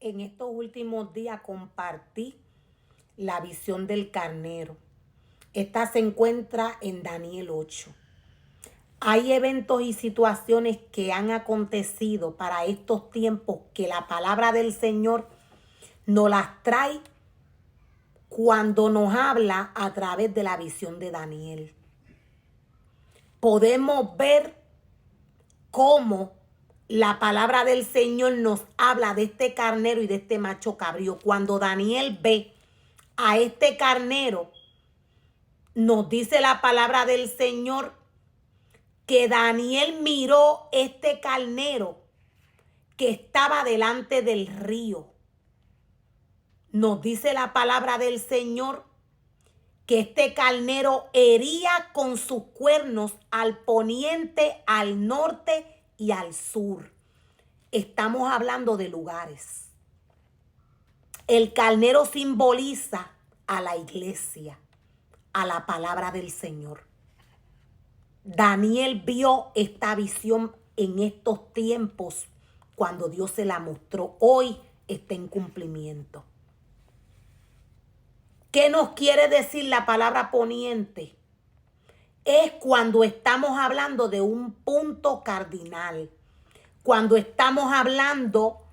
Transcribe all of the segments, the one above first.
En estos últimos días compartí la visión del carnero. Esta se encuentra en Daniel 8. Hay eventos y situaciones que han acontecido para estos tiempos que la palabra del Señor nos las trae cuando nos habla a través de la visión de Daniel. Podemos ver cómo la palabra del Señor nos habla de este carnero y de este macho cabrío. Cuando Daniel ve a este carnero, nos dice la palabra del Señor que Daniel miró este carnero que estaba delante del río. Nos dice la palabra del Señor que este carnero hería con sus cuernos al poniente, al norte y al sur. Estamos hablando de lugares. El carnero simboliza a la iglesia, a la palabra del Señor. Daniel vio esta visión en estos tiempos cuando Dios se la mostró. Hoy está en cumplimiento. ¿Qué nos quiere decir la palabra poniente? Es cuando estamos hablando de un punto cardinal. Cuando estamos hablando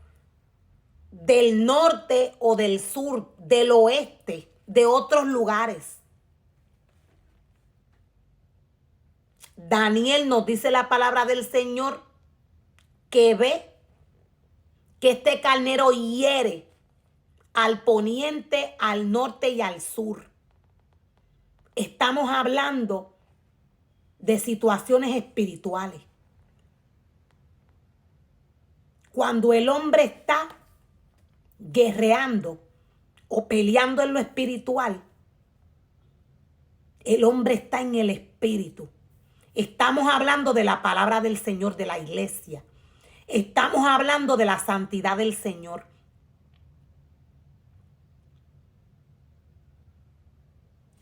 del norte o del sur, del oeste, de otros lugares. Daniel nos dice la palabra del Señor que ve que este carnero hiere al poniente, al norte y al sur. Estamos hablando de situaciones espirituales. Cuando el hombre está guerreando o peleando en lo espiritual, el hombre está en el espíritu. Estamos hablando de la palabra del Señor, de la iglesia. Estamos hablando de la santidad del Señor.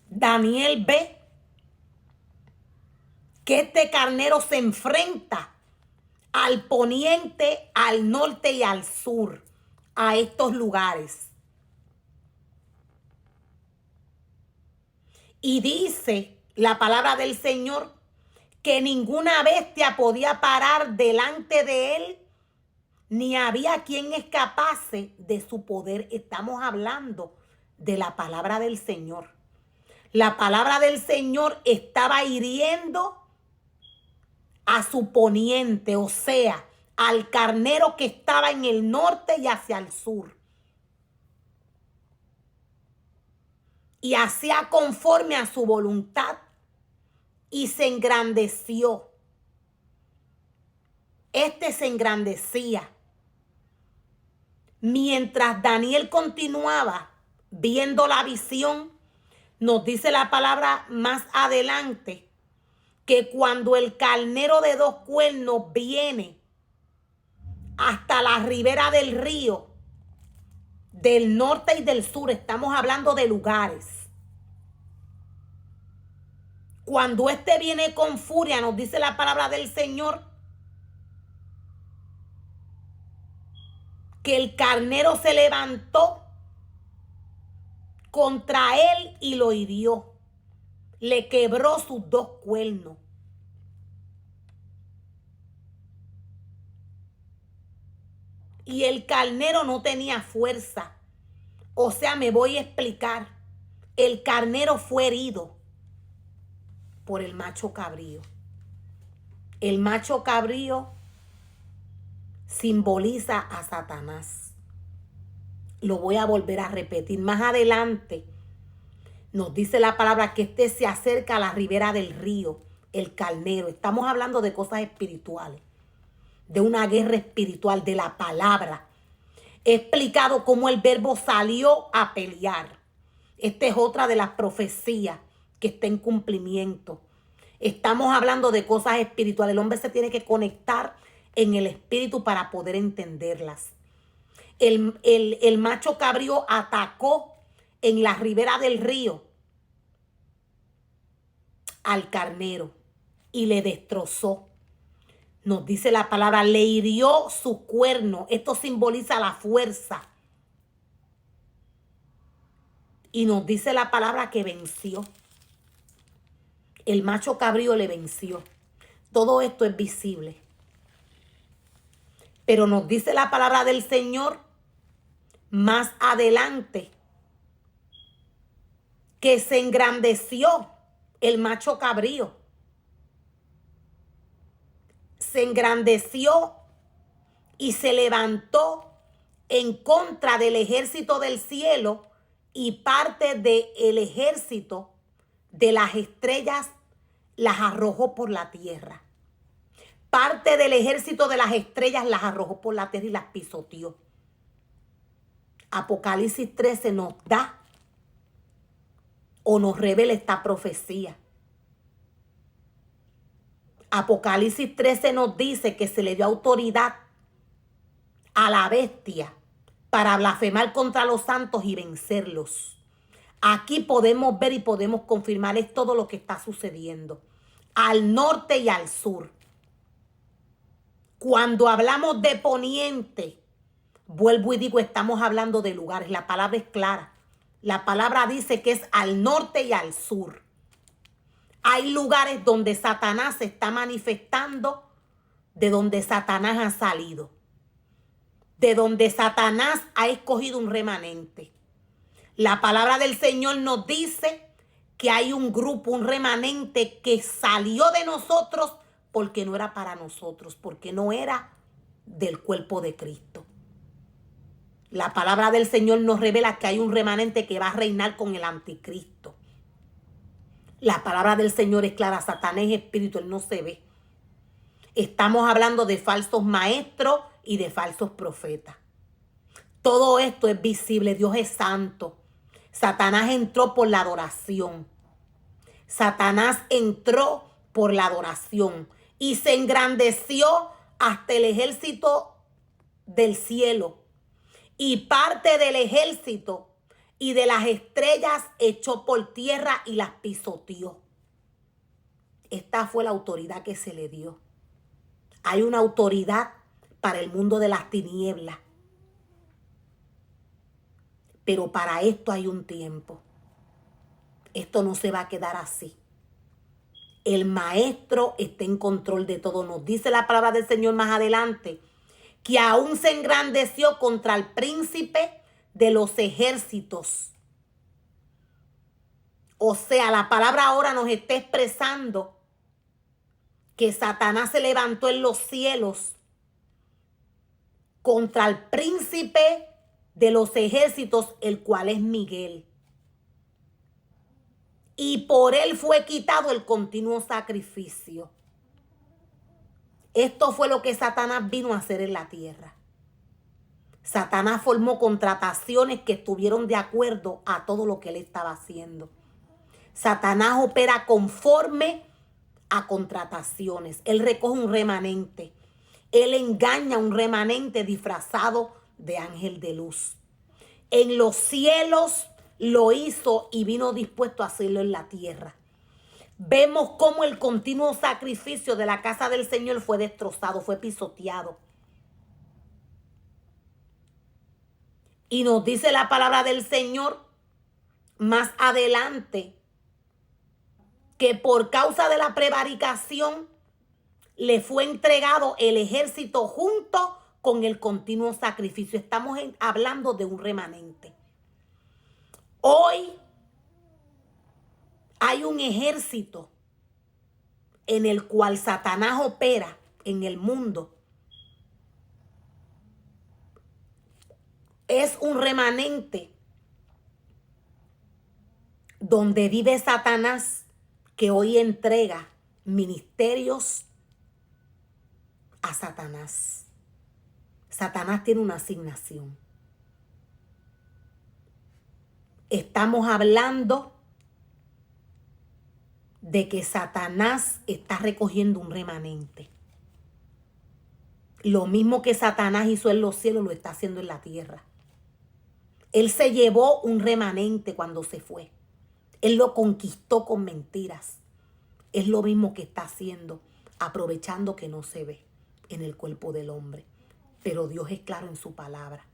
Daniel ve que este carnero se enfrenta al poniente, al norte y al sur, a estos lugares. Y dice la palabra del Señor que ninguna bestia podía parar delante de él, ni había quien escapase de su poder. Estamos hablando de la palabra del Señor. La palabra del Señor estaba hiriendo a su poniente, o sea, al carnero que estaba en el norte y hacia el sur. Y hacía conforme a su voluntad y se engrandeció. Este se engrandecía. Mientras Daniel continuaba viendo la visión, nos dice la palabra más adelante que cuando el carnero de dos cuernos viene hasta la ribera del río, del norte y del sur, estamos hablando de lugares. Cuando este viene con furia, nos dice la palabra del Señor, que el carnero se levantó contra él y lo hirió. Le quebró sus dos cuernos. Y el carnero no tenía fuerza. O sea, me voy a explicar. El carnero fue herido por el macho cabrío. El macho cabrío simboliza a Satanás. Lo voy a volver a repetir. Más adelante nos dice la palabra que este se acerca a la ribera del río, el carnero. Estamos hablando de cosas espirituales, de una guerra espiritual, de la palabra. He explicado cómo el verbo salió a pelear. Esta es otra de las profecías que está en cumplimiento. Estamos hablando de cosas espirituales. El hombre se tiene que conectar en el espíritu para poder entenderlas. El macho cabrío atacó en la ribera del río al carnero y le destrozó. Nos dice la palabra, le hirió su cuerno. Esto simboliza la fuerza Y nos dice la palabra que venció. El macho cabrío le venció. Todo esto es visible. Pero nos dice la palabra del Señor más adelante que se engrandeció el macho cabrío. Se engrandeció y se levantó en contra del ejército del cielo y parte del ejército de las estrellas las arrojó por la tierra. Parte del ejército de las estrellas las arrojó por la tierra y las pisoteó. Apocalipsis 13 nos da o nos revela esta profecía. Apocalipsis 13 nos dice que se le dio autoridad a la bestia para blasfemar contra los santos y vencerlos. Aquí podemos ver y podemos confirmar es todo lo que está sucediendo al norte y al sur. Cuando hablamos de poniente, vuelvo y digo, estamos hablando de lugares. La palabra es clara. La palabra dice que es al norte y al sur. Hay lugares donde Satanás se está manifestando, de donde Satanás ha salido, de donde Satanás ha escogido un remanente. La palabra del Señor nos dice que hay un grupo, un remanente que salió de nosotros porque no era para nosotros, porque no era del cuerpo de Cristo. La palabra del Señor nos revela que hay un remanente que va a reinar con el anticristo. La palabra del Señor es clara, Satanás es espíritu, él no se ve. Estamos hablando de falsos maestros y de falsos profetas. Todo esto es visible, Dios es santo. Satanás entró por la adoración. Satanás entró por la adoración y se engrandeció hasta el ejército del cielo. Y parte del ejército y de las estrellas echó por tierra y las pisoteó. Esta fue la autoridad que se le dio. Hay una autoridad para el mundo de las tinieblas. Pero para esto hay un tiempo. Esto no se va a quedar así. El maestro está en control de todo. Nos dice la palabra del Señor más adelante que aún se engrandeció contra el príncipe de los ejércitos. O sea, la palabra ahora nos está expresando que Satanás se levantó en los cielos contra el príncipe de los ejércitos, el cual es Miguel. Y por él fue quitado el continuo sacrificio. Esto fue lo que Satanás vino a hacer en la tierra. Satanás formó contrataciones que estuvieron de acuerdo a todo lo que él estaba haciendo. Satanás opera conforme a contrataciones. Él recoge un remanente. Él engaña a un remanente disfrazado de ángel de luz. En los cielos lo hizo y vino dispuesto a hacerlo en la tierra. Vemos cómo el continuo sacrificio de la casa del Señor fue destrozado, fue pisoteado. Y nos dice la palabra del Señor más adelante que por causa de la prevaricación le fue entregado el ejército junto con el continuo sacrificio. Estamos hablando de un remanente. Hoy hay un ejército en el cual Satanás opera en el mundo. Es un remanente donde vive Satanás, que hoy entrega ministerios a Satanás. Satanás tiene una asignación. Estamos hablando de que Satanás está recogiendo un remanente. Lo mismo que Satanás hizo en los cielos, lo está haciendo en la tierra. Él se llevó un remanente cuando se fue. Él lo conquistó con mentiras. Es lo mismo que está haciendo, aprovechando que no se ve en el cuerpo del hombre. Pero Dios es claro en su palabra.